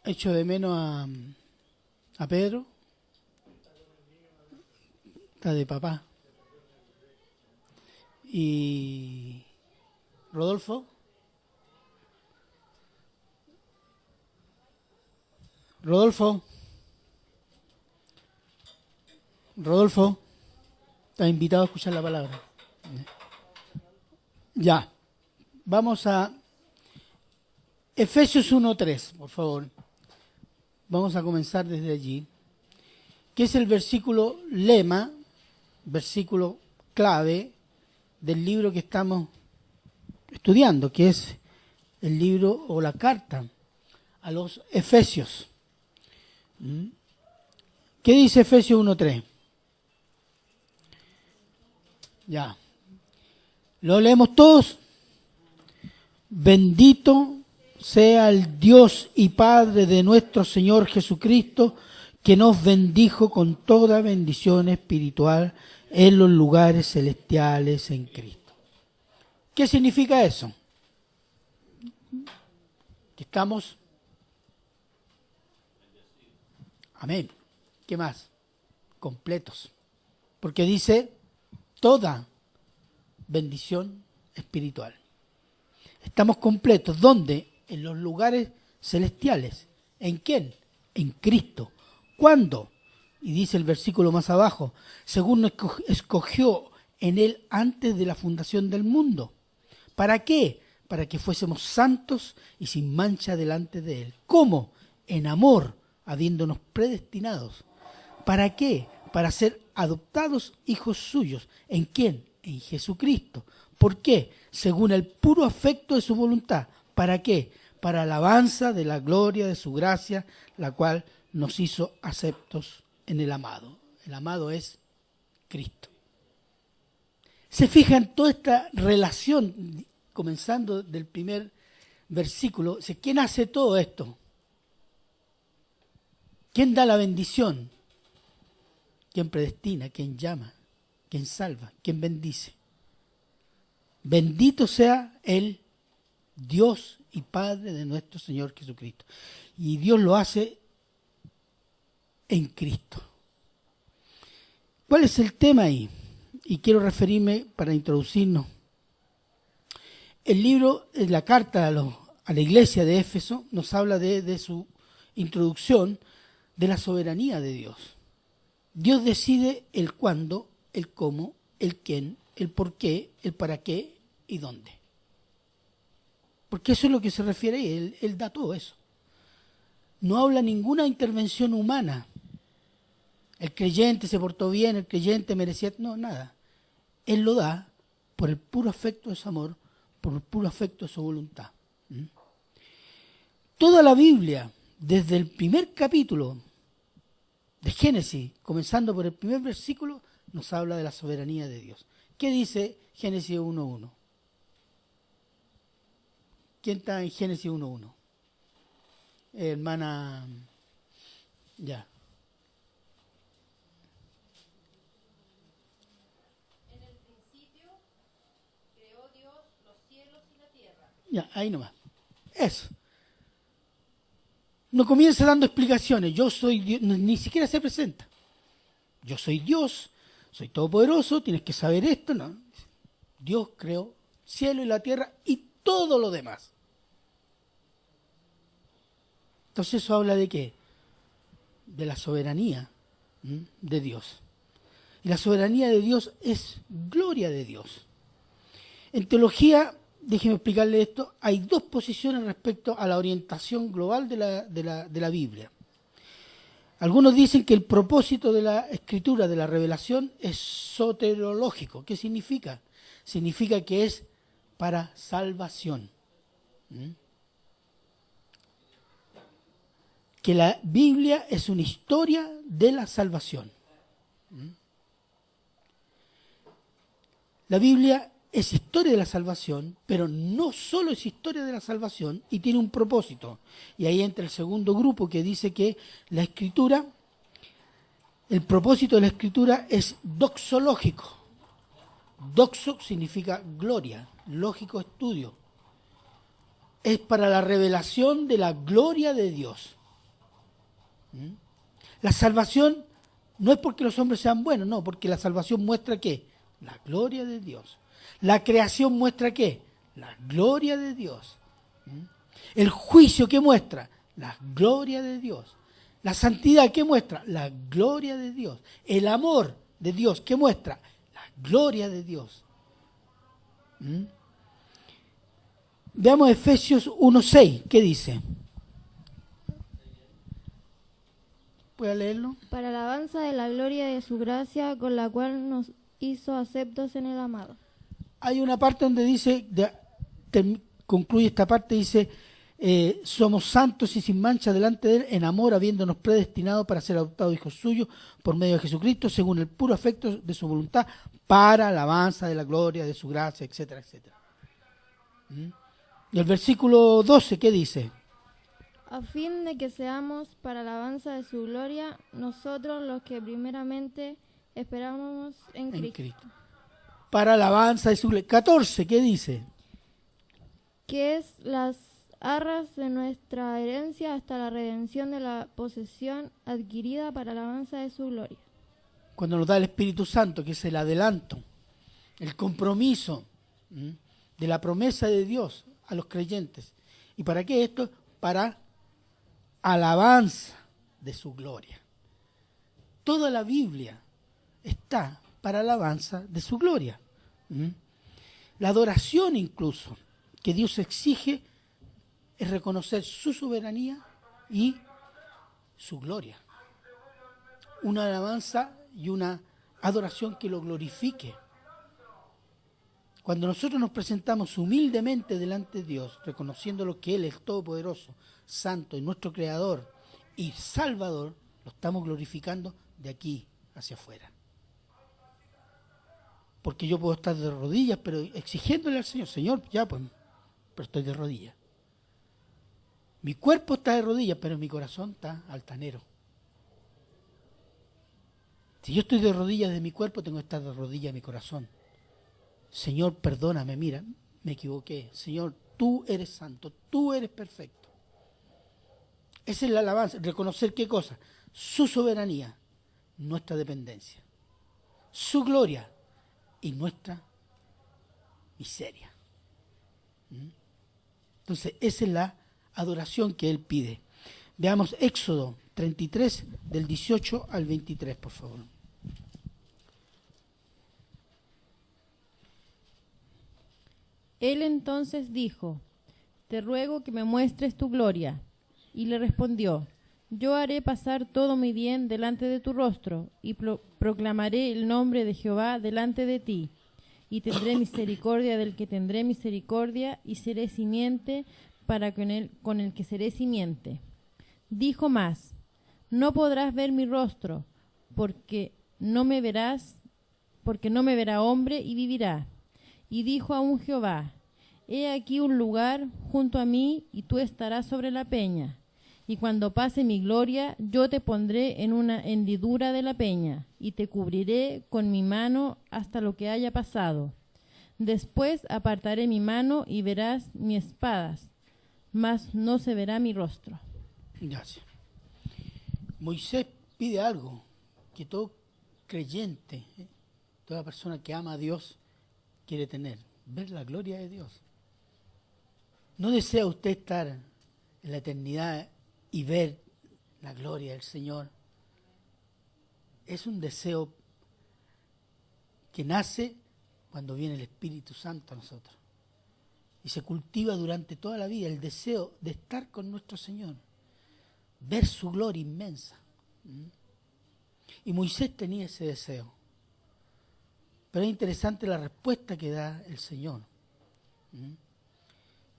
Echo de menos a Pedro. Está de papá. Y Rodolfo. Rodolfo. Rodolfo. Está invitado a escuchar la palabra. Ya. Vamos a Efesios 1:3, por favor. Vamos a comenzar desde allí, que es el versículo lema, versículo clave del libro que estamos estudiando, que es el libro o la carta a los Efesios. ¿Qué dice Efesios 1:3? Ya. ¿Lo leemos todos? Bendito sea el Dios y Padre de nuestro Señor Jesucristo, que nos bendijo con toda bendición espiritual en los lugares celestiales en Cristo. ¿Qué significa eso? Que estamos... Amén. ¿Qué más? Completos. Porque dice toda bendición espiritual. Estamos completos. ¿Dónde? En los lugares celestiales. ¿En quién? En Cristo. ¿Cuándo? Y dice el versículo más abajo, según nos escogió en Él antes de la fundación del mundo. ¿Para qué? Para que fuésemos santos y sin mancha delante de Él. ¿Cómo? En amor, habiéndonos predestinados. ¿Para qué? Para ser adoptados hijos suyos. ¿En quién? En Jesucristo. ¿Por qué? Según el puro afecto de su voluntad. ¿Para qué? Para alabanza de la gloria de su gracia, la cual nos hizo aceptos en el amado. El amado es Cristo. Se fijan toda esta relación, comenzando del primer versículo. ¿Quién hace todo esto? ¿Quién da la bendición? ¿Quién predestina? ¿Quién llama? ¿Quién salva? ¿Quién bendice? Bendito sea el Dios y Padre de nuestro Señor Jesucristo. Y Dios lo hace en Cristo. ¿Cuál es el tema ahí? Y quiero referirme para introducirnos. El libro, la carta a la iglesia de Éfeso, nos habla de su introducción, de la soberanía de Dios. Dios decide el cuándo, el cómo, el quién, el por qué, el para qué y dónde. Porque eso es lo que se refiere ahí, Él da todo eso. No habla ninguna intervención humana. El creyente se portó bien, el creyente merecía... No, nada. Él lo da por el puro afecto de su amor, por el puro afecto de su voluntad. Toda la Biblia, desde el primer capítulo de Génesis, comenzando por el primer versículo, nos habla de la soberanía de Dios. ¿Qué dice Génesis 1:1? ¿Quién está en Génesis 1:1? Hermana, ya. En el principio creó Dios los cielos y la tierra. Ya, ahí nomás. Eso. No comienza dando explicaciones. Yo soy Dios, ni siquiera se presenta. Yo soy Dios, soy todopoderoso, tienes que saber esto. No. Dios creó cielo y la tierra y todo lo demás. Entonces eso habla de ¿qué? De la soberanía de Dios. Y la soberanía de Dios es gloria de Dios. En teología, déjeme explicarle esto, hay dos posiciones respecto a la orientación global de la Biblia. Algunos dicen que el propósito de la escritura, de la revelación, es soteriológico. ¿Qué significa? Significa que es para salvación. Que la Biblia es una historia de la salvación. La Biblia es historia de la salvación, pero no solo es historia de la salvación y tiene un propósito. Y ahí entra el segundo grupo que dice que la escritura, el propósito de la escritura es doxológico. Doxo significa gloria, lógico estudio. Es para la revelación de la gloria de Dios. ¿Mm? La salvación no es porque los hombres sean buenos, no, porque la salvación muestra ¿qué? La gloria de Dios. La creación muestra ¿qué? La gloria de Dios. ¿Mm? El juicio ¿qué muestra? La gloria de Dios. La santidad ¿qué muestra? La gloria de Dios. El amor de Dios ¿qué muestra? La gloria de Dios. ¿Mm? Veamos Efesios 1:6, ¿qué dice? ¿Puedo leerlo? Para alabanza de la gloria de su gracia, con la cual nos hizo aceptos en el amado. Hay una parte donde dice, concluye esta parte, dice, somos santos y sin mancha delante de Él, en amor, habiéndonos predestinado para ser adoptados hijos suyos por medio de Jesucristo, según el puro afecto de su voluntad, para alabanza de la gloria de su gracia, etcétera, etcétera. Y el versículo 12, ¿qué dice? A fin de que seamos para alabanza de su gloria, nosotros los que primeramente esperábamos en Cristo. Para alabanza de su gloria. 14, ¿qué dice? Que es las arras de nuestra herencia hasta la redención de la posesión adquirida para alabanza de su gloria. Cuando nos da el Espíritu Santo, que es el adelanto, el compromiso de la promesa de Dios a los creyentes. ¿Y para qué esto? Para alabanza de su gloria. Toda la Biblia está para alabanza de su gloria. La adoración incluso que Dios exige es reconocer su soberanía y su gloria. Una alabanza y una adoración que lo glorifique. Cuando nosotros nos presentamos humildemente delante de Dios, reconociendo lo que Él es todopoderoso, santo y nuestro creador y salvador, lo estamos glorificando de aquí hacia afuera. Porque yo puedo estar de rodillas, pero exigiéndole al Señor, Señor, ya pues, pero estoy de rodillas. Mi cuerpo está de rodillas, pero mi corazón está altanero. Si yo estoy de rodillas de mi cuerpo, tengo que estar de rodillas de mi corazón. Señor, perdóname, mira, me equivoqué. Señor, tú eres santo, tú eres perfecto. Esa es la alabanza, reconocer qué cosa, su soberanía, nuestra dependencia, su gloria y nuestra miseria. Entonces, esa es la adoración que Él pide. Veamos Éxodo 33, del 18 al 23, por favor. Él entonces dijo: Te ruego que me muestres tu gloria. Y le respondió: Yo haré pasar todo mi bien delante de tu rostro, y proclamaré el nombre de Jehová delante de ti. Y tendré misericordia del que tendré misericordia, y seré simiente para con el que seré simiente. Dijo más: No podrás ver mi rostro, porque no me verá hombre y vivirá. Y dijo aún Jehová: He aquí un lugar junto a mí, y tú estarás sobre la peña. Y cuando pase mi gloria, yo te pondré en una hendidura de la peña, y te cubriré con mi mano hasta lo que haya pasado. Después apartaré mi mano y verás mis espadas, mas no se verá mi rostro. Gracias. Moisés pide algo que todo creyente, toda persona que ama a Dios, quiere tener, ver la gloria de Dios. ¿No desea usted estar en la eternidad y ver la gloria del Señor? Es un deseo que nace cuando viene el Espíritu Santo a nosotros. Y se cultiva durante toda la vida el deseo de estar con nuestro Señor, ver su gloria inmensa. Y Moisés tenía ese deseo. Pero es interesante la respuesta que da el Señor.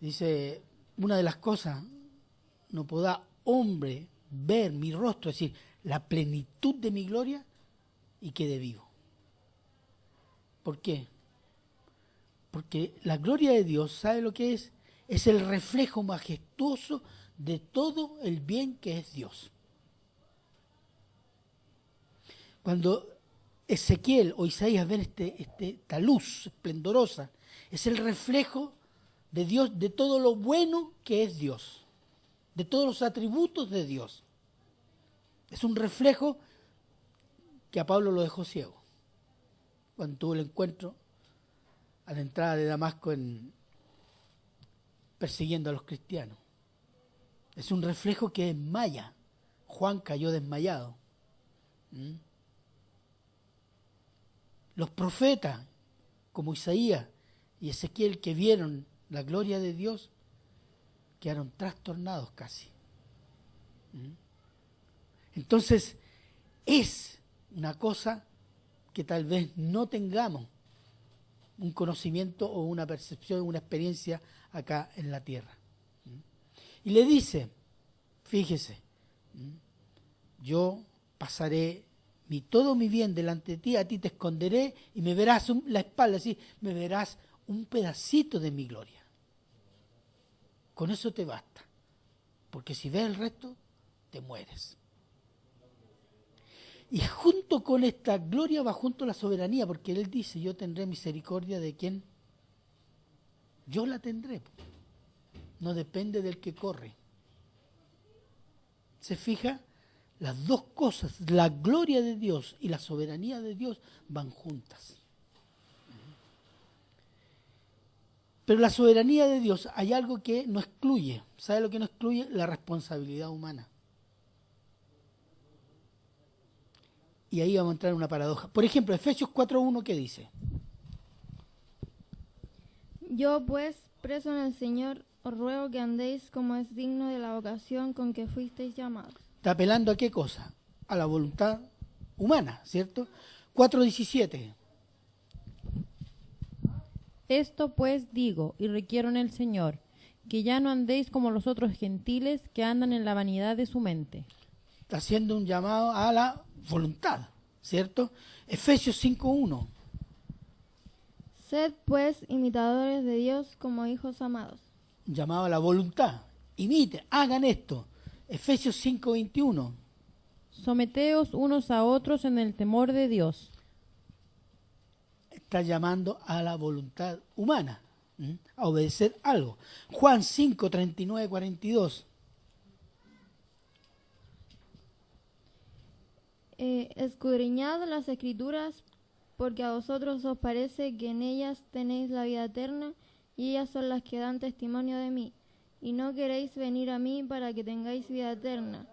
Dice, una de las cosas, no podrá hombre ver mi rostro, es decir, la plenitud de mi gloria, y quede vivo. ¿Por qué? Porque la gloria de Dios, ¿sabe lo que es? Es el reflejo majestuoso de todo el bien que es Dios. Cuando Ezequiel o Isaías ven esta luz esplendorosa, es el reflejo de Dios, de todo lo bueno que es Dios, de todos los atributos de Dios. Es un reflejo que a Pablo lo dejó ciego cuando tuvo el encuentro a la entrada de Damasco persiguiendo a los cristianos. Es un reflejo que desmaya. Juan cayó desmayado. Los profetas, como Isaías y Ezequiel, que vieron la gloria de Dios, quedaron trastornados casi. Entonces, es una cosa que tal vez no tengamos un conocimiento o una percepción, una experiencia acá en la tierra. Y le dice, fíjese, yo pasaré todo mi bien delante de ti, a ti te esconderé y me verás la espalda, así, me verás un pedacito de mi gloria. Con eso te basta, porque si ves el resto, te mueres. Y junto con esta gloria va junto la soberanía, porque Él dice, yo tendré misericordia de quien yo la tendré. No depende del que corre. ¿Se fija? Las dos cosas, la gloria de Dios y la soberanía de Dios van juntas. Pero la soberanía de Dios hay algo que no excluye. ¿Sabe lo que no excluye? La responsabilidad humana. Y ahí vamos a entrar en una paradoja. Por ejemplo, Efesios 4:1, ¿qué dice? Yo pues, preso en el Señor, os ruego que andéis como es digno de la vocación con que fuisteis llamados. Está apelando a qué cosa? A la voluntad humana, ¿cierto? 4:17. Esto pues digo y requiero en el Señor, que ya no andéis como los otros gentiles que andan en la vanidad de su mente. Está haciendo un llamado a la voluntad, ¿cierto? Efesios 5:1. Sed pues imitadores de Dios como hijos amados. Un llamado a la voluntad. Imiten, hagan esto. Efesios 5:21. Someteos unos a otros en el temor de Dios. Está llamando a la voluntad humana, a obedecer algo. Juan 5:39-42. Escudriñad las Escrituras, porque a vosotros os parece que en ellas tenéis la vida eterna, y ellas son las que dan testimonio de mí. Y no queréis venir a mí para que tengáis vida eterna.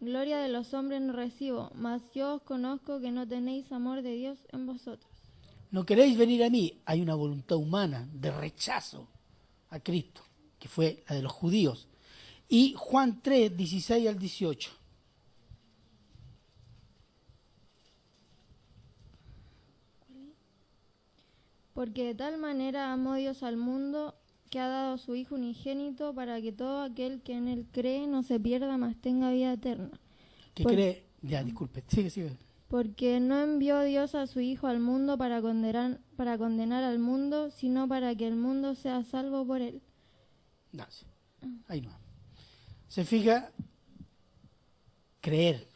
Gloria de los hombres no recibo, mas yo os conozco que no tenéis amor de Dios en vosotros. No queréis venir a mí. Hay una voluntad humana de rechazo a Cristo, que fue la de los judíos. Y Juan 3:16-18. Porque de tal manera amó Dios al mundo, que ha dado a su Hijo unigénito, para que todo aquel que en él cree no se pierda, mas tenga vida eterna. ¿Qué cree? Ya, disculpe. Sigue. Porque no envió Dios a su Hijo al mundo para condenar al mundo, sino para que el mundo sea salvo por él. Gracias. Ahí no. Se fija, creer.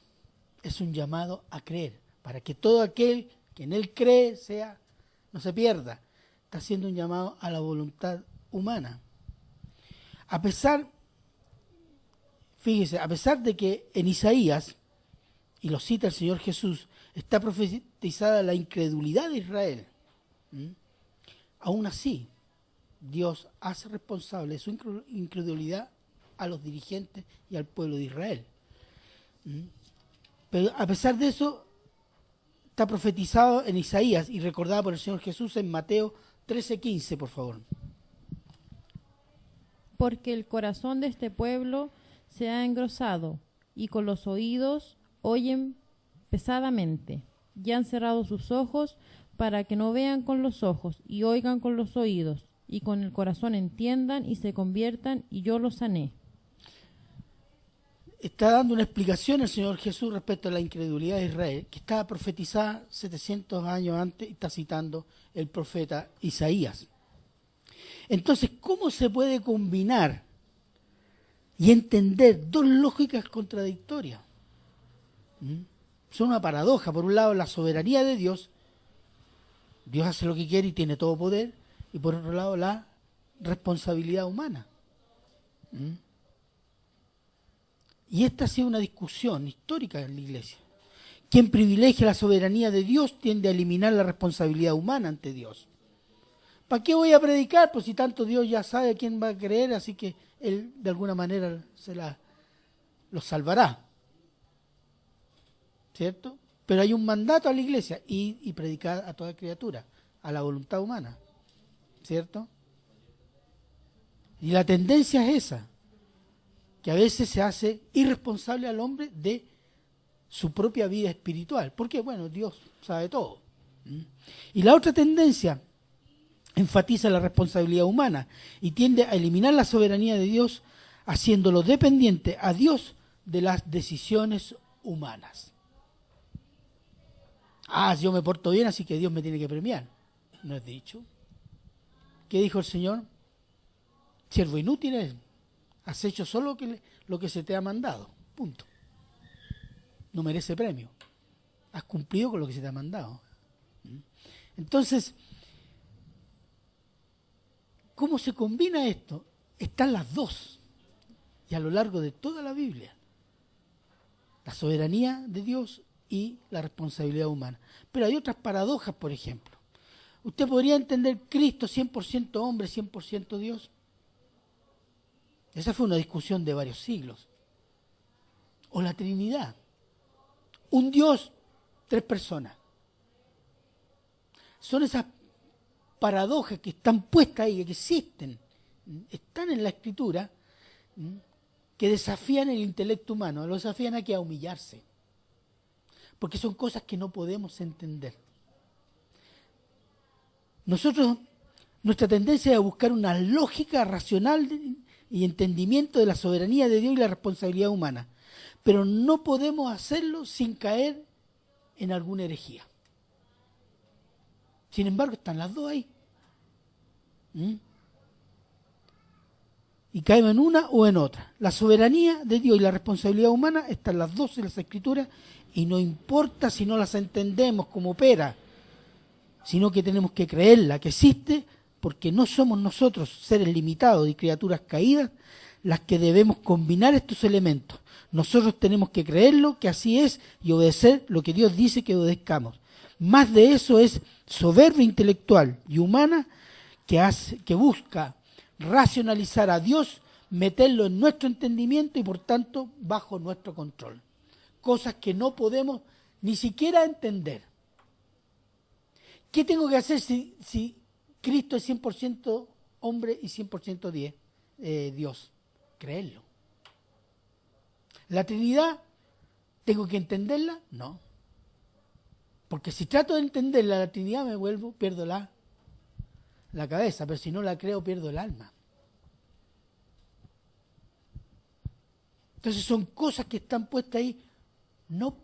Es un llamado a creer. Para que todo aquel que en él cree no se pierda. Está haciendo un llamado a la voluntad humana. A pesar de que en Isaías, y lo cita el Señor Jesús, está profetizada la incredulidad de Israel. Aún así, Dios hace responsable de su incredulidad a los dirigentes y al pueblo de Israel. Pero a pesar de eso, está profetizado en Isaías y recordado por el Señor Jesús en Mateo 13:15, por favor. Porque el corazón de este pueblo se ha engrosado, y con los oídos oyen pesadamente, y han cerrado sus ojos para que no vean con los ojos, y oigan con los oídos, y con el corazón entiendan y se conviertan, y yo los sané. Está dando una explicación el Señor Jesús respecto a la incredulidad de Israel, que estaba profetizada 700 años antes, y está citando el profeta Isaías. Entonces, ¿cómo se puede combinar y entender dos lógicas contradictorias? Son una paradoja. Por un lado, la soberanía de Dios. Dios hace lo que quiere y tiene todo poder. Y por otro lado, la responsabilidad humana. Y esta ha sido una discusión histórica en la iglesia. Quien privilegia la soberanía de Dios tiende a eliminar la responsabilidad humana ante Dios. ¿Para qué voy a predicar? Pues si tanto Dios ya sabe a quién va a creer, así que Él de alguna manera los salvará. ¿Cierto? Pero hay un mandato a la iglesia y predicar a toda criatura, a la voluntad humana. ¿Cierto? Y la tendencia es esa, que a veces se hace irresponsable al hombre de su propia vida espiritual, porque bueno, Dios sabe todo. Y la otra tendencia enfatiza la responsabilidad humana y tiende a eliminar la soberanía de Dios, haciéndolo dependiente a Dios de las decisiones humanas. Si yo me porto bien, así que Dios me tiene que premiar. ¿No es dicho? ¿Qué dijo el Señor? Siervo inútil es, has hecho solo lo que se te ha mandado, punto. No merece premio. Has cumplido con lo que se te ha mandado. Entonces, ¿cómo se combina esto? Están las dos, y a lo largo de toda la Biblia. La soberanía de Dios y la responsabilidad humana. Pero hay otras paradojas, por ejemplo. ¿Usted podría entender Cristo 100% hombre, 100% Dios? Esa fue una discusión de varios siglos. O la Trinidad. Un Dios, 3 personas. Son esas paradojas que están puestas ahí, que existen, están en la Escritura, que desafían el intelecto humano, lo desafían aquí a humillarse. Porque son cosas que no podemos entender. Nuestra tendencia es a buscar una lógica racional y entendimiento de la soberanía de Dios y la responsabilidad humana. Pero no podemos hacerlo sin caer en alguna herejía. Sin embargo, están las dos ahí. Y caemos en una o en otra. La soberanía de Dios y la responsabilidad humana están las dos en las Escrituras y no importa si no las entendemos como opera, sino que tenemos que creerla, que existe, porque no somos nosotros, seres limitados y criaturas caídas, las que debemos combinar estos elementos. Nosotros tenemos que creerlo, que así es, y obedecer lo que Dios dice que obedezcamos. Más de eso es soberbia intelectual y humana que busca racionalizar a Dios, meterlo en nuestro entendimiento y por tanto bajo nuestro control. Cosas que no podemos ni siquiera entender. ¿Qué tengo que hacer si Cristo es 100% hombre y 100% Dios? Creerlo. ¿La Trinidad tengo que entenderla? No. Porque si trato de entenderla, la Trinidad pierdo la cabeza, pero si no la creo, pierdo el alma. Entonces son cosas que están puestas ahí, no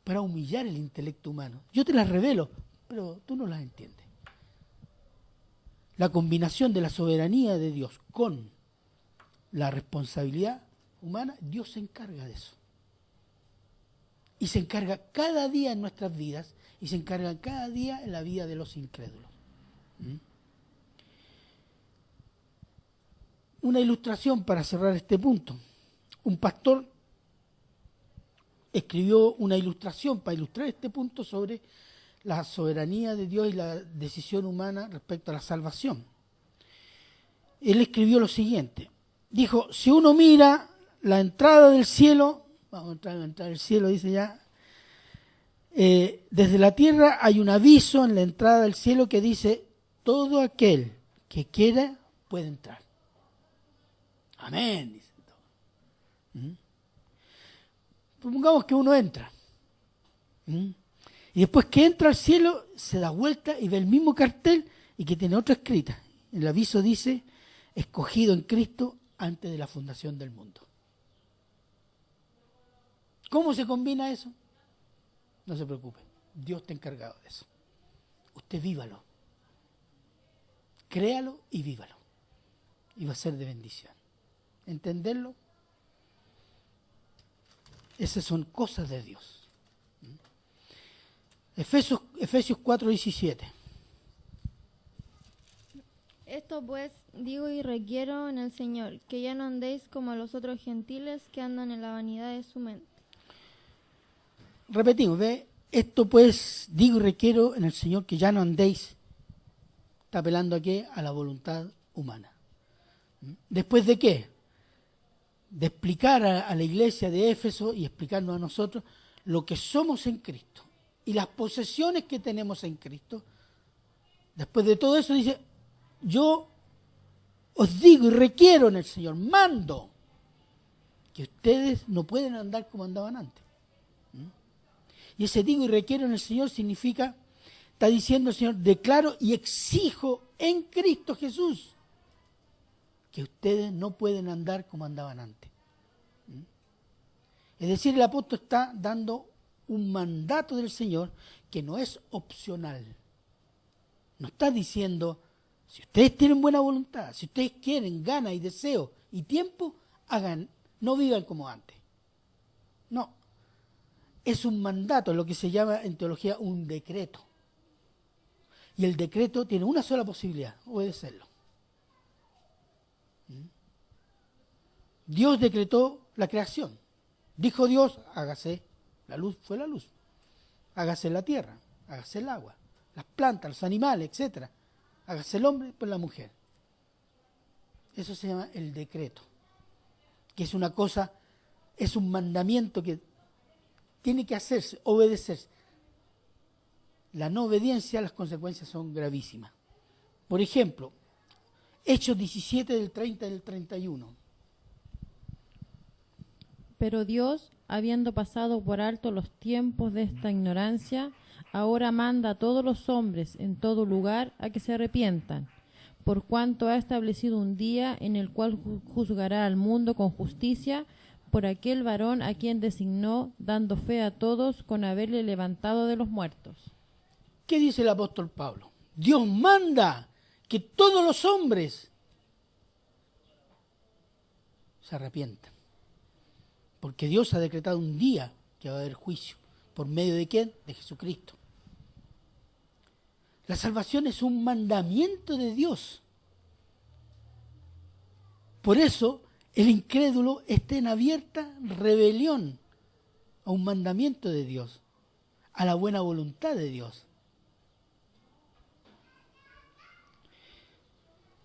para humillar el intelecto humano. Yo te las revelo, pero tú no las entiendes. La combinación de la soberanía de Dios con la responsabilidad humana, Dios se encarga de eso. Y se encarga cada día en nuestras vidas y se encarga cada día en la vida de los incrédulos. Una ilustración para cerrar este punto. Un pastor escribió una ilustración para ilustrar este punto sobre la soberanía de Dios y la decisión humana respecto a la salvación. Él escribió lo siguiente. Dijo, si uno mira la entrada del cielo, vamos a entrar en la entrada del cielo, dice ya, desde la tierra hay un aviso en la entrada del cielo que dice, todo aquel que quiera puede entrar. Amén, dice todo. Supongamos que uno entra. Y después que entra al cielo, se da vuelta y ve el mismo cartel y que tiene otra escrita. El aviso dice, escogido en Cristo antes de la fundación del mundo. ¿Cómo se combina eso? No se preocupe, Dios está encargado de eso. Usted vívalo. Créalo y vívalo. Y va a ser de bendición. ¿Entenderlo? Esas son cosas de Dios. Efesios 4:17. Esto pues digo y requiero en el Señor, que ya no andéis como los otros gentiles que andan en la vanidad de su mente. Repetimos, ¿ve? Esto pues digo y requiero en el Señor que ya no andéis. Está apelando a qué? A la voluntad humana. ¿Después de qué? De explicar a la iglesia de Éfeso y explicarnos a nosotros lo que somos en Cristo y las posesiones que tenemos en Cristo. Después de todo eso dice, yo os digo y requiero en el Señor, mando, que ustedes no pueden andar como andaban antes. Y ese digo y requiero en el Señor significa, está diciendo el Señor, declaro y exijo en Cristo Jesús que ustedes no pueden andar como andaban antes. Es decir, el apóstol está dando un mandato del Señor que no es opcional. No está diciendo, si ustedes tienen buena voluntad, si ustedes quieren ganas y deseo y tiempo, hagan, no vivan como antes. No. Es un mandato, lo que se llama en teología un decreto. Y el decreto tiene una sola posibilidad, obedecerlo. Dios decretó la creación. Dijo Dios, hágase la luz, fue la luz. Hágase la tierra, hágase el agua, las plantas, los animales, etc. Hágase el hombre, pues la mujer. Eso se llama el decreto. Que es una cosa, es un mandamiento que tiene que hacerse, obedecerse. La no obediencia, las consecuencias son gravísimas. Por ejemplo, Hechos 17 del 30 y del 31. Pero Dios, habiendo pasado por alto los tiempos de esta ignorancia, ahora manda a todos los hombres en todo lugar a que se arrepientan, por cuanto ha establecido un día en el cual juzgará al mundo con justicia por aquel varón a quien designó, dando fe a todos con haberle levantado de los muertos. ¿Qué dice el apóstol Pablo? Dios manda que todos los hombres se arrepientan. Porque Dios ha decretado un día que va a haber juicio. ¿Por medio de quién? De Jesucristo. La salvación es un mandamiento de Dios. Por eso el incrédulo está en abierta rebelión a un mandamiento de Dios, a la buena voluntad de Dios.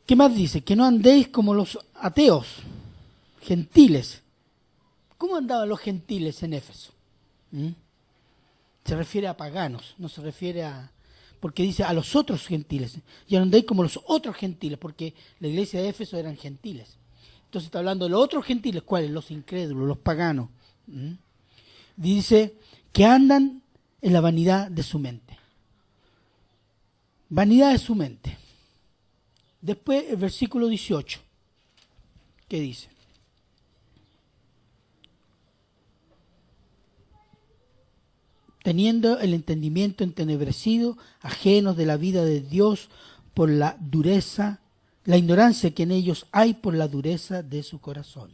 ¿Qué más dice? Que no andéis como los ateos, gentiles. ¿Cómo andaban los gentiles en Éfeso? Se refiere a paganos, no se refiere a... Porque dice a los otros gentiles. Ya no andéis como los otros gentiles, porque la iglesia de Éfeso eran gentiles. Entonces está hablando de los otros gentiles, ¿cuáles? Los incrédulos, los paganos. Dice que andan en la vanidad de su mente. Vanidad de su mente. Después el versículo 18. ¿Qué dice? Teniendo el entendimiento entenebrecido, ajenos de la vida de Dios por la dureza, la ignorancia que en ellos hay por la dureza de su corazón.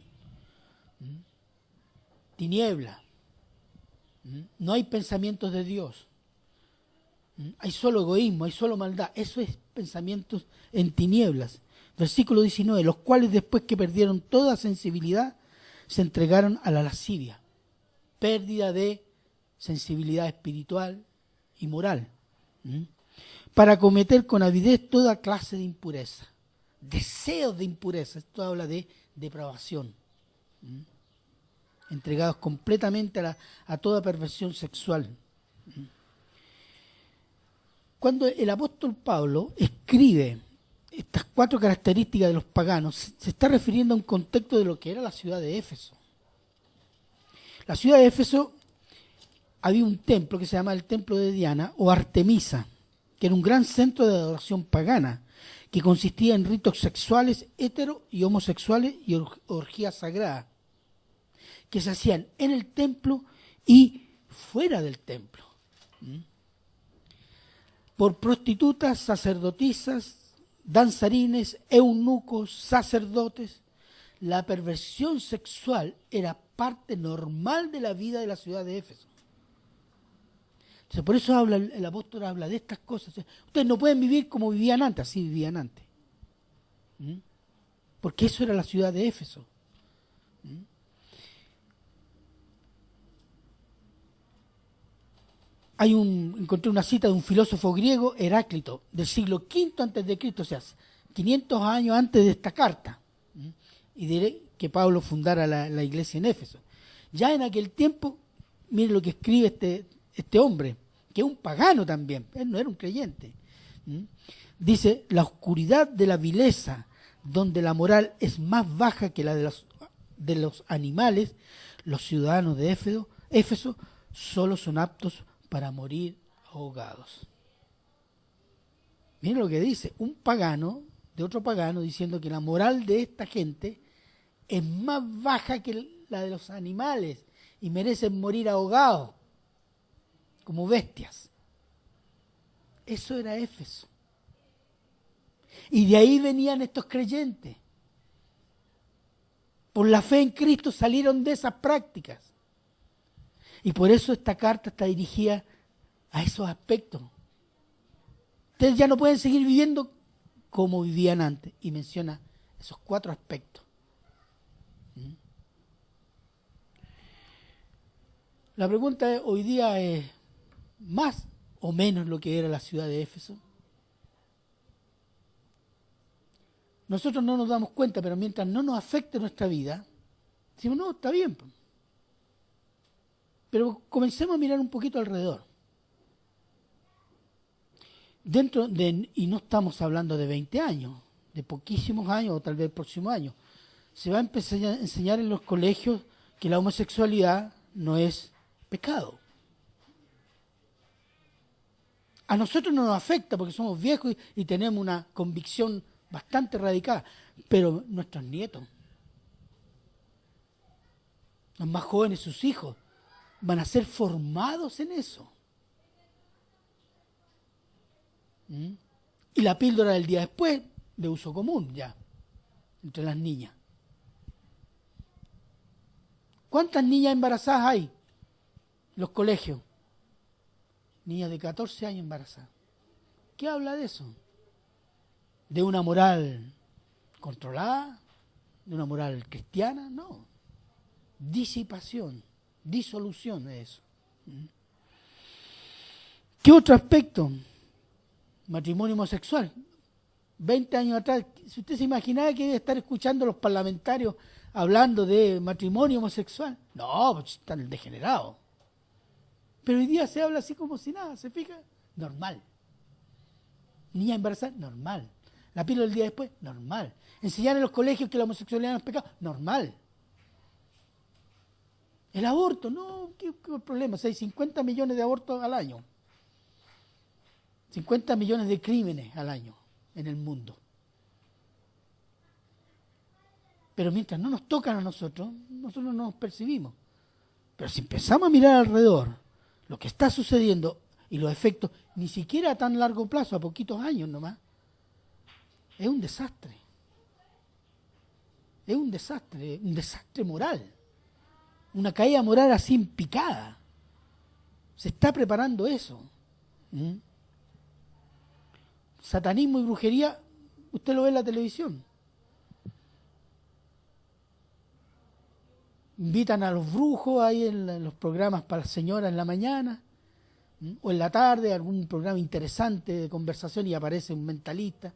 Tiniebla. No hay pensamientos de Dios. Hay solo egoísmo, hay solo maldad. Eso es pensamientos en tinieblas. Versículo 19. Los cuales después que perdieron toda sensibilidad, se entregaron a la lascivia. Pérdida de sensibilidad espiritual y moral. Para cometer con avidez toda clase de impureza. Deseos de impureza. Esto habla de depravación. Entregados completamente a toda perversión sexual. Cuando el apóstol Pablo escribe estas 4 características de los paganos, se está refiriendo a un contexto de lo que era la ciudad de Éfeso. La ciudad de Éfeso había un templo que se llama el templo de Diana o Artemisa, que era un gran centro de adoración pagana, que consistía en ritos sexuales hetero y homosexuales y orgías sagradas, que se hacían en el templo y fuera del templo. Por prostitutas, sacerdotisas, danzarines, eunucos, sacerdotes. La perversión sexual era parte normal de la vida de la ciudad de Éfeso. Entonces, por eso el apóstol habla de estas cosas. Ustedes no pueden vivir como vivían antes, así vivían antes. ¿Mm? Porque eso era la ciudad de Éfeso. ¿Mm? Encontré una cita de un filósofo griego, Heráclito, del siglo V antes de Cristo, o sea, 500 años antes de esta carta. ¿Mm? Y diré que Pablo fundara la iglesia en Éfeso. Ya en aquel tiempo, mire lo que escribe este hombre, que es un pagano también, él no era un creyente. ¿Mm? Dice, la oscuridad de la vileza, donde la moral es más baja que la de los animales, los ciudadanos de Éfeso solo son aptos para morir ahogados. Miren lo que dice, un pagano, de otro pagano, diciendo que la moral de esta gente es más baja que la de los animales y merecen morir ahogados, como bestias. Eso era Éfeso. Y de ahí venían estos creyentes. Por la fe en Cristo salieron de esas prácticas. Y por eso esta carta está dirigida a esos aspectos. Ustedes ya no pueden seguir viviendo como vivían antes. Y menciona esos 4 aspectos. La pregunta hoy día es, ¿más o menos lo que era la ciudad de Éfeso? Nosotros no nos damos cuenta, pero mientras no nos afecte nuestra vida, decimos, no, está bien. Pero comencemos a mirar un poquito alrededor. Y no estamos hablando de 20 años, de poquísimos años o tal vez el próximo año. Se va a empezar a enseñar en los colegios que la homosexualidad no es pecado. A nosotros no nos afecta porque somos viejos y tenemos una convicción bastante radicada, pero nuestros nietos, los más jóvenes, sus hijos, van a ser formados en eso. Y la píldora del día después, de uso común ya, entre las niñas. ¿Cuántas niñas embarazadas hay en los colegios? Niñas de 14 años embarazadas. ¿Qué habla de eso? ¿De una moral controlada? ¿De una moral cristiana? No. Disipación, disolución de eso. ¿Qué otro aspecto? Matrimonio homosexual. 20 años atrás, si usted se imaginaba que debe estar escuchando a los parlamentarios hablando de matrimonio homosexual, no, pues están degenerados. Pero hoy día se habla así como si nada, ¿se fija? Normal. Niña embarazada, normal. La píldora del día después, normal. Enseñar en los colegios que la homosexualidad no es pecado, normal. El aborto, no, ¿qué problema? Hay 50 millones de abortos al año. 50 millones de crímenes al año en el mundo. Pero mientras no nos tocan a nosotros no nos percibimos. Pero si empezamos a mirar alrededor lo que está sucediendo y los efectos, ni siquiera a tan largo plazo, a poquitos años nomás, es un desastre. Es un desastre moral. Una caída moral así en picada. Se está preparando eso. Satanismo y brujería, usted lo ve en la televisión. Invitan a los brujos ahí en los programas para las señoras en la mañana, o en la tarde, algún programa interesante de conversación y aparece un mentalista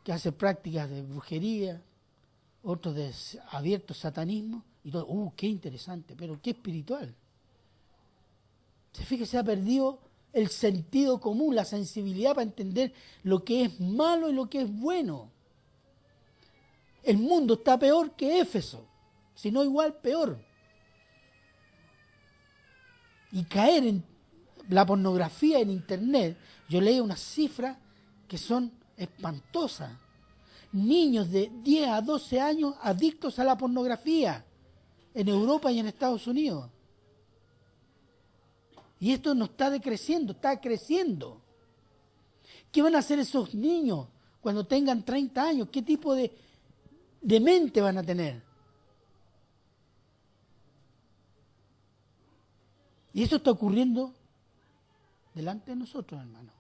que hace prácticas de brujería, otros de abierto satanismo, y todo, qué interesante, pero qué espiritual. Se fija que se ha perdido el sentido común, la sensibilidad para entender lo que es malo y lo que es bueno. El mundo está peor que Éfeso, si no igual peor. Y caer en la pornografía en internet, yo leí unas cifras que son espantosas. Niños de 10 a 12 años adictos a la pornografía en Europa y en Estados Unidos. Y esto no está decreciendo, está creciendo. ¿Qué van a hacer esos niños cuando tengan 30 años? ¿Qué tipo de mente van a tener? Y esto está ocurriendo delante de nosotros, hermano.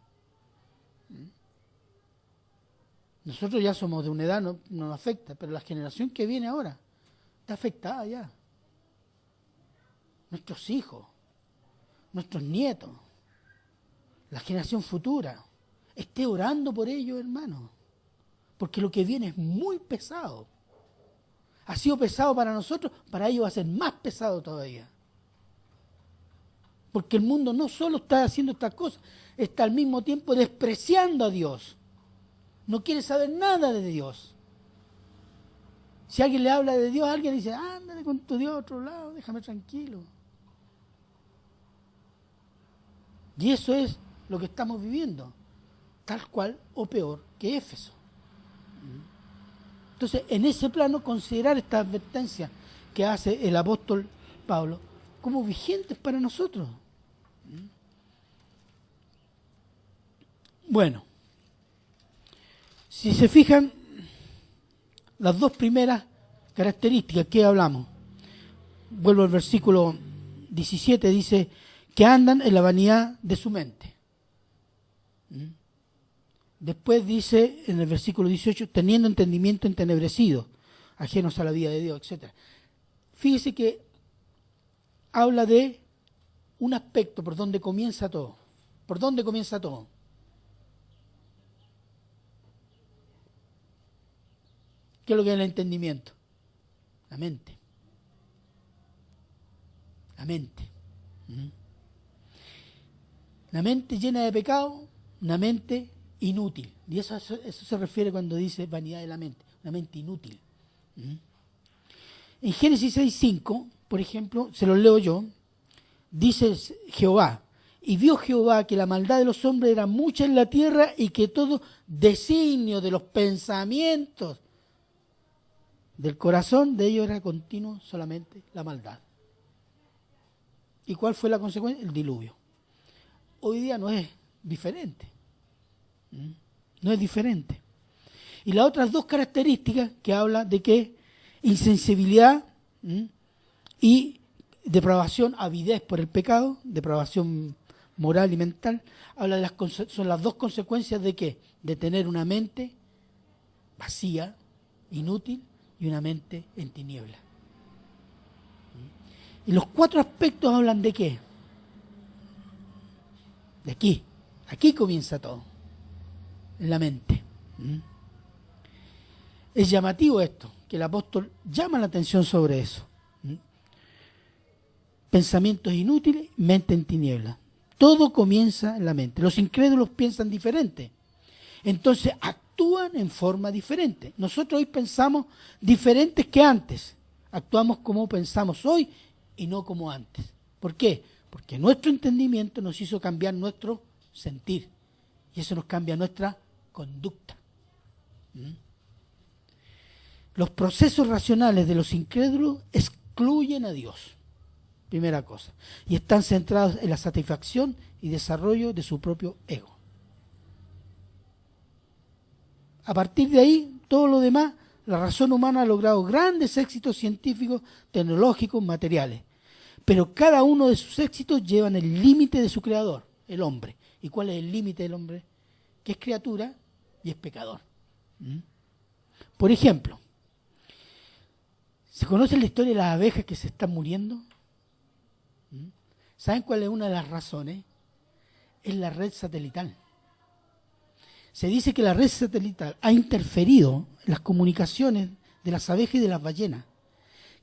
Nosotros ya somos de una edad, no nos afecta, pero la generación que viene ahora está afectada ya. Nuestros hijos, nuestros nietos, la generación futura. Esté orando por ellos, hermano, porque lo que viene es muy pesado. Ha sido pesado para nosotros, para ellos va a ser más pesado todavía. Porque el mundo no solo está haciendo estas cosas, está al mismo tiempo despreciando a Dios. No quiere saber nada de Dios. Si alguien le habla de Dios, alguien dice, ándale con tu Dios a otro lado, déjame tranquilo. Y eso es lo que estamos viviendo, tal cual o peor que Éfeso. Entonces, en ese plano, considerar esta advertencia que hace el apóstol Pablo como vigentes para nosotros. Bueno, si se fijan, las dos primeras características que hablamos, vuelvo al versículo 17, dice que andan en la vanidad de su mente. Después dice en el versículo 18, teniendo entendimiento entenebrecido, ajenos a la vida de Dios, etc. Fíjese que habla de un aspecto por donde comienza todo. ¿Por dónde comienza todo? ¿Qué es lo que es el entendimiento? La mente. La mente. Una mente llena de pecado, una mente inútil. Y eso se refiere cuando dice vanidad de la mente, una mente inútil. En Génesis 6:5, por ejemplo, se lo leo yo, dice Jehová, y vio Jehová que la maldad de los hombres era mucha en la tierra y que todo designio de los pensamientos del corazón de ellos era continuo solamente la maldad. ¿Y cuál fue la consecuencia? El diluvio. Hoy día no es diferente. No es diferente. Y las otras dos características que habla de que insensibilidad y depravación, avidez por el pecado, depravación moral y mental, habla de son las dos consecuencias de ¿qué? De tener una mente vacía, inútil, y una mente en tiniebla. Y los cuatro aspectos hablan de ¿qué? De aquí. Aquí comienza todo. En la mente. Es llamativo esto, que el apóstol llama la atención sobre eso. Pensamientos inútiles, mente en tiniebla. Todo comienza en la mente. Los incrédulos piensan diferente. Entonces actúan en forma diferente. Nosotros hoy pensamos diferentes que antes. Actuamos como pensamos hoy y no como antes. ¿Por qué? Porque nuestro entendimiento nos hizo cambiar nuestro sentir. Y eso nos cambia nuestra conducta. Los procesos racionales de los incrédulos excluyen a Dios. Primera cosa. Y están centrados en la satisfacción y desarrollo de su propio ego. A partir de ahí, todo lo demás, la razón humana ha logrado grandes éxitos científicos, tecnológicos, materiales. Pero cada uno de sus éxitos llevan el límite de su creador, el hombre. ¿Y cuál es el límite del hombre? Que es criatura y es pecador. Por ejemplo, ¿se conoce la historia de las abejas que se están muriendo? ¿Saben cuál es una de las razones? Es la red satelital. Se dice que la red satelital ha interferido en las comunicaciones de las abejas y de las ballenas,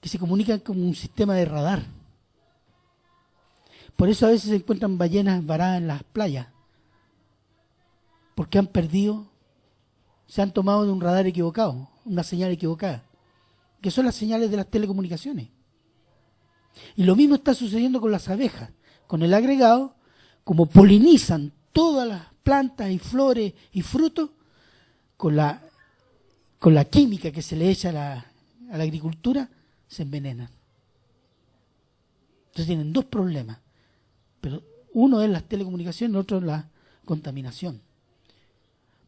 que se comunican con un sistema de radar. Por eso a veces se encuentran ballenas varadas en las playas, porque han perdido, se han tomado de un radar equivocado, una señal equivocada, que son las señales de las telecomunicaciones. Y lo mismo está sucediendo con las abejas, con el agregado, como polinizan todas las plantas y flores y frutos, con la química que se le echa a la agricultura, se envenenan. Entonces tienen dos problemas, pero uno es las telecomunicaciones, el otro es la contaminación.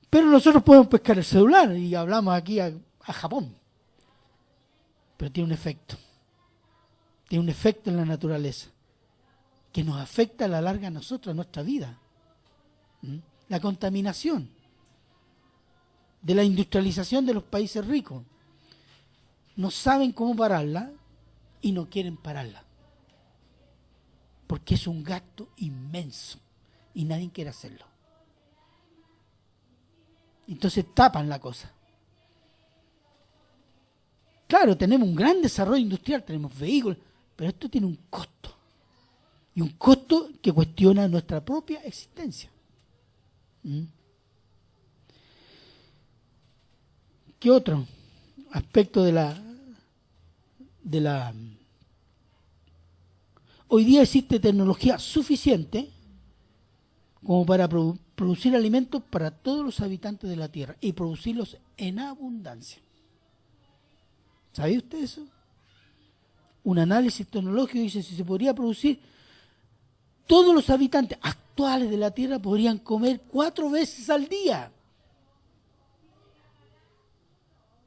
Pero nosotros podemos pescar el celular y hablamos aquí a Japón, pero tiene un efecto. Tiene un efecto en la naturaleza que nos afecta a la larga a nosotros, a nuestra vida. La contaminación. de la industrialización de los países ricos. No saben cómo pararla y no quieren pararla. Porque es un gasto inmenso y nadie quiere hacerlo. Entonces tapan la cosa. Claro, tenemos un gran desarrollo industrial, tenemos vehículos, pero esto tiene un costo. Y un costo que cuestiona nuestra propia existencia. ¿Qué otro aspecto de la... Hoy día existe tecnología suficiente como para producir alimentos para todos los habitantes de la Tierra y producirlos en abundancia. ¿Sabía usted eso? Un análisis tecnológico dice si se podría producir, todos los habitantes actuales de la Tierra podrían comer 4 veces al día.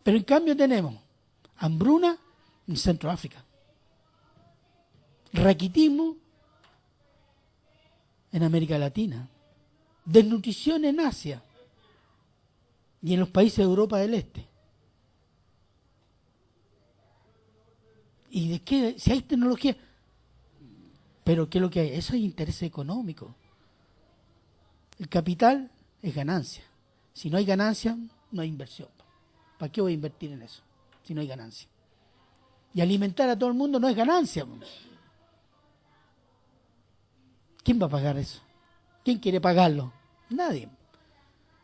Pero en cambio tenemos hambruna en Centro África, raquitismo en América Latina, desnutrición en Asia y en los países de Europa del Este. ¿Y de qué? Si hay tecnología, pero ¿qué es lo que hay? Eso es interés económico. El capital es ganancia. Si no hay ganancia, no hay inversión. ¿Para qué voy a invertir en eso si no hay ganancia? Y alimentar a todo el mundo no es ganancia. ¿Quién va a pagar eso? ¿Quién quiere pagarlo? Nadie.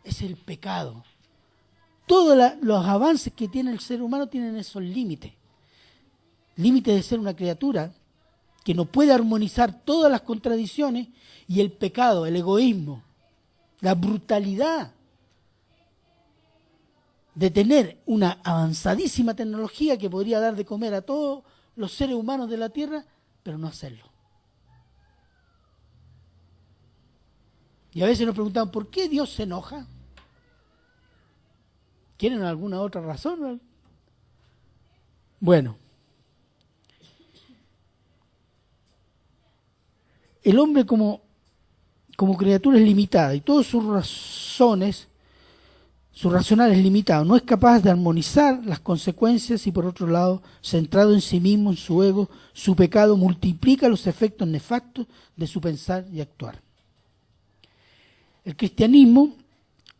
Es el pecado. Todos los avances que tiene el ser humano tienen esos límites. Límites de ser una criatura que no puede armonizar todas las contradicciones y el pecado, el egoísmo, la brutalidad de tener una avanzadísima tecnología que podría dar de comer a todos los seres humanos de la tierra, pero no hacerlo. Y a veces nos preguntamos, ¿por qué Dios se enoja? ¿Quieren alguna otra razón? Bueno, el hombre como criatura es limitada y todas sus razones, su racional es limitado, no es capaz de armonizar las consecuencias y por otro lado, centrado en sí mismo, en su ego, su pecado multiplica los efectos nefastos de su pensar y actuar. El cristianismo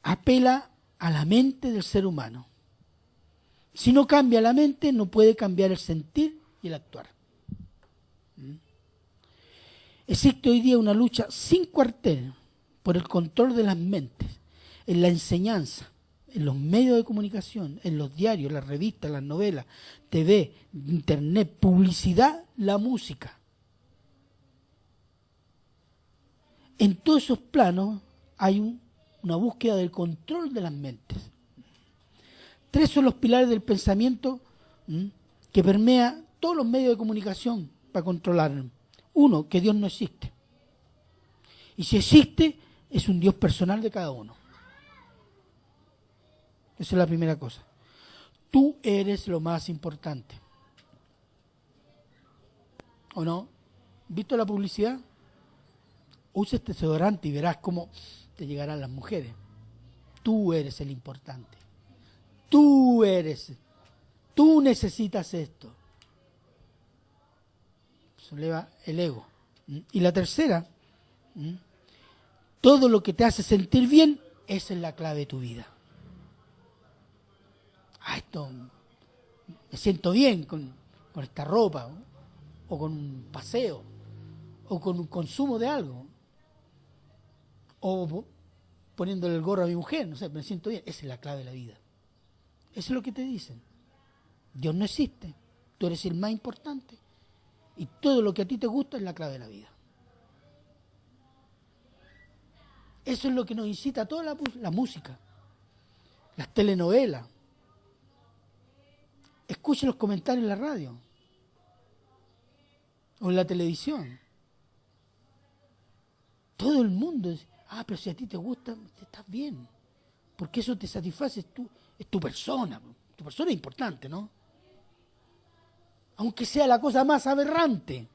apela a la mente del ser humano. Si no cambia la mente, no puede cambiar el sentir y el actuar. Existe hoy día una lucha sin cuartel por el control de las mentes, en la enseñanza, en los medios de comunicación, en los diarios, las revistas, las novelas, TV, internet, publicidad, la música. En todos esos planos hay una búsqueda del control de las mentes. 3 son los pilares del pensamiento que permea todos los medios de comunicación para controlarlo. 1, que Dios no existe. Y si existe, es un Dios personal de cada uno. Esa es la primera cosa. Tú eres lo más importante. ¿O no? ¿Visto la publicidad? Usa este desodorante y verás cómo te llegarán las mujeres. Tú eres el importante. Tú necesitas esto. Eso eleva el ego. Y la tercera, todo lo que te hace sentir bien, esa es la clave de tu vida. Esto, me siento bien con esta ropa, o con un paseo, o con un consumo de algo, o poniéndole el gorro a mi mujer, no sé, me siento bien. Esa es la clave de la vida. Eso es lo que te dicen. Dios no existe, tú eres el más importante, y todo lo que a ti te gusta es la clave de la vida. Eso es lo que nos incita a toda la música, las telenovelas. Escuche los comentarios en la radio o en la televisión. Todo el mundo dice, pero si a ti te gusta, estás bien, porque eso te satisface, es tu persona. Tu persona es importante, ¿no? Aunque sea la cosa más aberrante.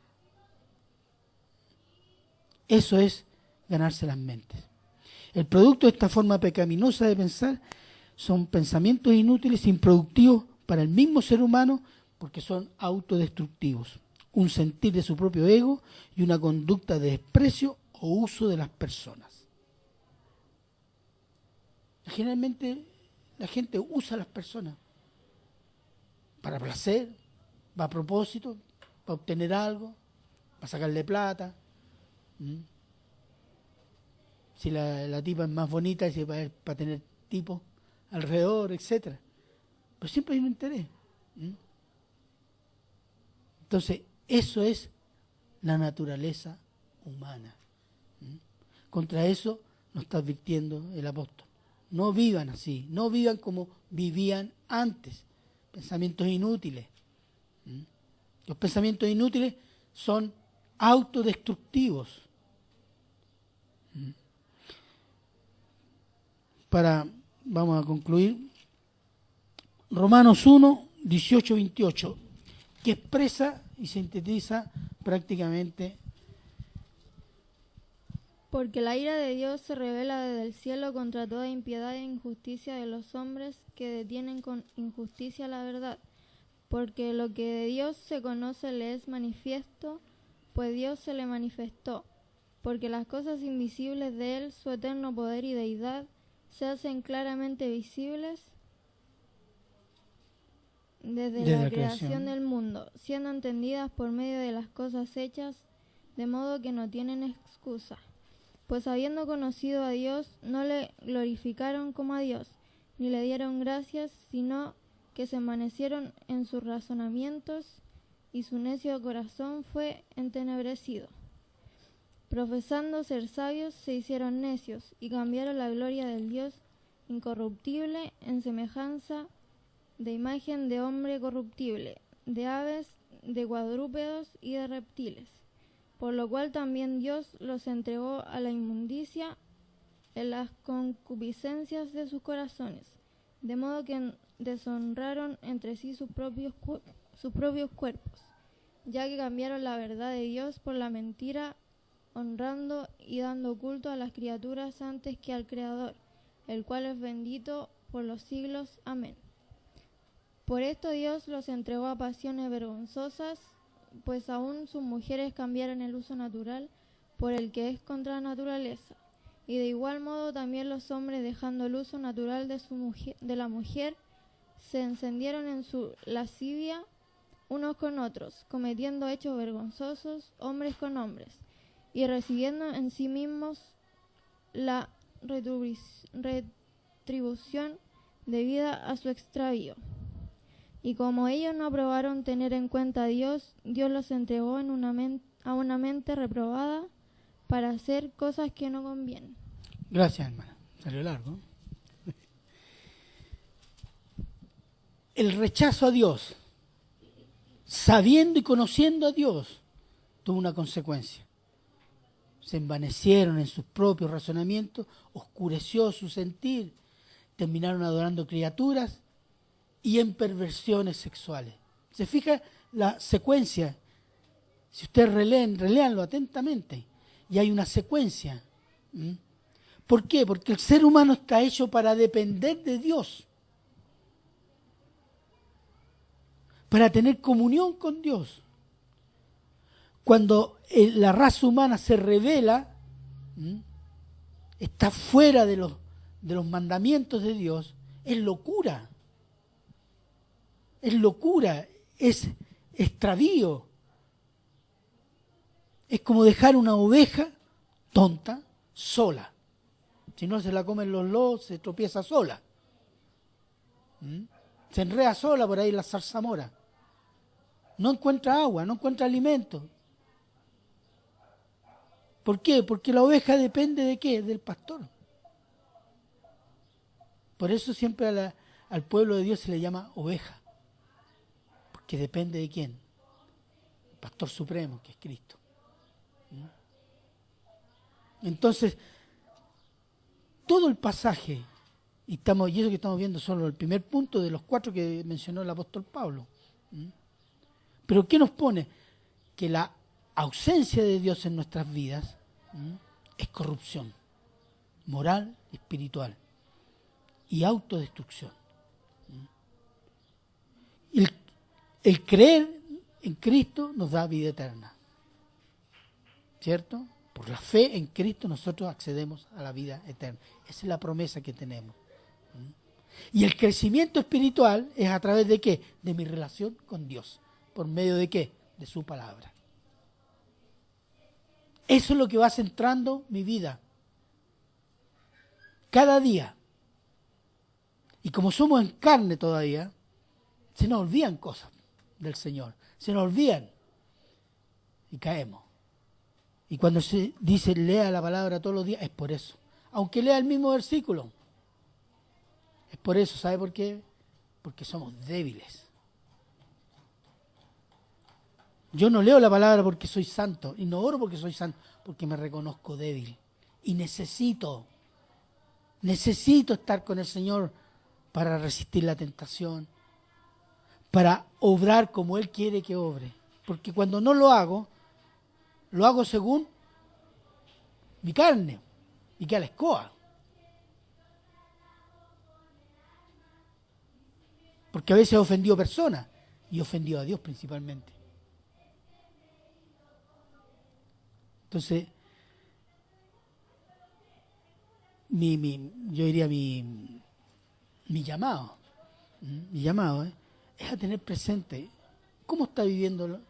Eso es ganarse las mentes. El producto de esta forma pecaminosa de pensar son pensamientos inútiles, improductivos para el mismo ser humano, porque son autodestructivos. Un sentir de su propio ego y una conducta de desprecio o uso de las personas. Generalmente la gente usa a las personas para placer, va a propósito, para obtener algo, para sacarle plata. Si la tipa es más bonita, es para tener tipos alrededor, etcétera. Pero siempre hay un interés. Entonces, eso es la naturaleza humana. Contra eso nos está advirtiendo el apóstol. No vivan así, no vivan como vivían antes. Pensamientos inútiles. Los pensamientos inútiles son autodestructivos. Vamos a concluir. Romanos 1, 18, 28, que expresa y sintetiza prácticamente. Porque la ira de Dios se revela desde el cielo contra toda impiedad e injusticia de los hombres que detienen con injusticia la verdad. Porque lo que de Dios se conoce le es manifiesto, pues Dios se le manifestó. Porque las cosas invisibles de Él, su eterno poder y deidad, se hacen claramente visibles desde la creación del mundo, siendo entendidas por medio de las cosas hechas, de modo que no tienen excusa. Pues habiendo conocido a Dios, no le glorificaron como a Dios, ni le dieron gracias, sino que se envanecieron en sus razonamientos, y su necio corazón fue entenebrecido. Profesando ser sabios, se hicieron necios, y cambiaron la gloria del Dios incorruptible en semejanza de imagen de hombre corruptible, de aves, de cuadrúpedos y de reptiles. Por lo cual también Dios los entregó a la inmundicia en las concupiscencias de sus corazones, de modo que deshonraron entre sí sus propios cuerpos, ya que cambiaron la verdad de Dios por la mentira, honrando y dando culto a las criaturas antes que al Creador, el cual es bendito por los siglos. Amén. Por esto Dios los entregó a pasiones vergonzosas, pues aún sus mujeres cambiaron el uso natural por el que es contra la naturaleza. Y de igual modo también los hombres, dejando el uso natural de la mujer, se encendieron en su lascivia unos con otros, cometiendo hechos vergonzosos hombres con hombres, y recibiendo en sí mismos la retribución debida a su extravío. Y como ellos no aprobaron tener en cuenta a Dios, Dios los entregó a una mente reprobada para hacer cosas que no convienen. Gracias, hermana. Salió largo. El rechazo a Dios, sabiendo y conociendo a Dios, tuvo una consecuencia. Se envanecieron en sus propios razonamientos, oscureció su sentir, terminaron adorando criaturas y en perversiones sexuales. ¿Se fija la secuencia? Si ustedes reléanlo atentamente, y hay una secuencia. ¿Por qué? Porque el ser humano está hecho para depender de Dios, para tener comunión con Dios. Cuando la raza humana se revela, está fuera de los mandamientos de Dios, es locura. Es locura, es extravío. Es como dejar una oveja tonta sola. Si no se la comen los lobos, se tropieza sola. Se enreda sola por ahí la zarzamora. No encuentra agua, no encuentra alimento. ¿Por qué? Porque la oveja depende de qué? Del pastor. Por eso siempre al pueblo de Dios se le llama oveja. Porque depende de quién. El pastor supremo, que es Cristo. Entonces, todo el pasaje, y eso que estamos viendo solo el primer punto de los 4 que mencionó el apóstol Pablo. Pero ¿qué nos pone? Que la ausencia de Dios en nuestras vidas es corrupción moral y espiritual. y autodestrucción. El creer en Cristo nos da vida eterna. ¿Cierto? Por la fe en Cristo nosotros accedemos a la vida eterna. Esa es la promesa que tenemos. Y el crecimiento espiritual es a través de ¿qué? De mi relación con Dios. ¿Por medio de qué? De su palabra. Eso es lo que va centrando mi vida. Cada día. Y como somos en carne todavía, se nos olvidan cosas del Señor. Se nos olvidan. Y caemos. Y cuando se dice lea la palabra todos los días, es por eso. Aunque lea el mismo versículo. Es por eso, ¿sabe por qué? Porque somos débiles. Yo no leo la palabra porque soy santo, y no oro porque soy santo, porque me reconozco débil. Y necesito estar con el Señor para resistir la tentación, para obrar como Él quiere que obre. Porque cuando no lo hago según mi carne, y que a la escoba. Porque a veces he ofendido personas y he ofendido a Dios principalmente. Entonces, yo diría mi llamado es a tener presente cómo está viviendo,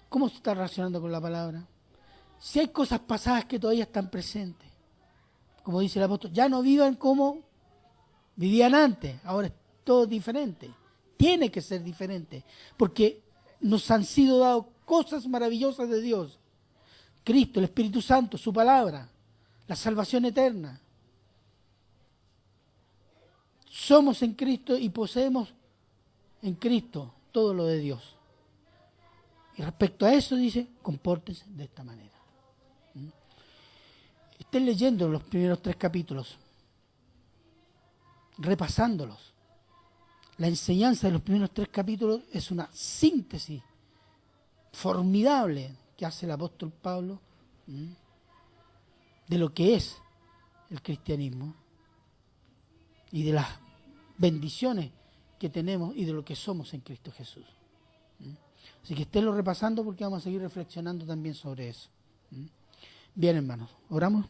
cómo se está relacionando con la palabra. Si hay cosas pasadas que todavía están presentes, como dice el apóstol, ya no vivan como vivían antes, ahora es todo diferente. Tiene que ser diferente, porque nos han sido dadas cosas maravillosas de Dios. Cristo, el Espíritu Santo, su palabra, la salvación eterna. Somos en Cristo y poseemos en Cristo todo lo de Dios. Y respecto a eso dice, compórtense de esta manera. Estén leyendo los primeros 3 capítulos, repasándolos. La enseñanza de los primeros 3 capítulos es una síntesis formidable que hace el apóstol Pablo de lo que es el cristianismo y de las bendiciones que tenemos y de lo que somos en Cristo Jesús. Así que esténlo repasando porque vamos a seguir reflexionando también sobre eso. Bien, hermanos, oramos.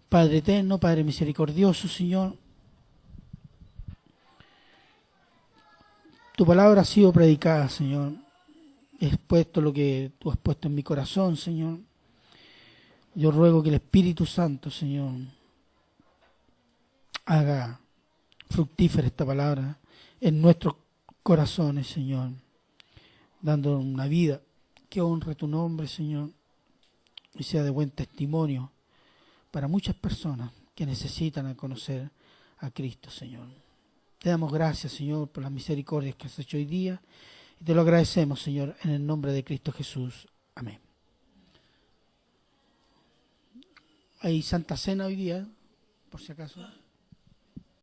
Padre eterno, Padre misericordioso, Señor, tu palabra ha sido predicada, Señor. He expuesto lo que tú has puesto en mi corazón, Señor. Yo ruego que el Espíritu Santo, Señor, haga fructífera esta palabra en nuestros corazones, Señor, dando una vida que honre tu nombre, Señor, y sea de buen testimonio para muchas personas que necesitan conocer a Cristo, Señor. Te damos gracias, Señor, por las misericordias que has hecho hoy día, y te lo agradecemos, Señor, en el nombre de Cristo Jesús. Amén. Hay Santa Cena hoy día, por si acaso.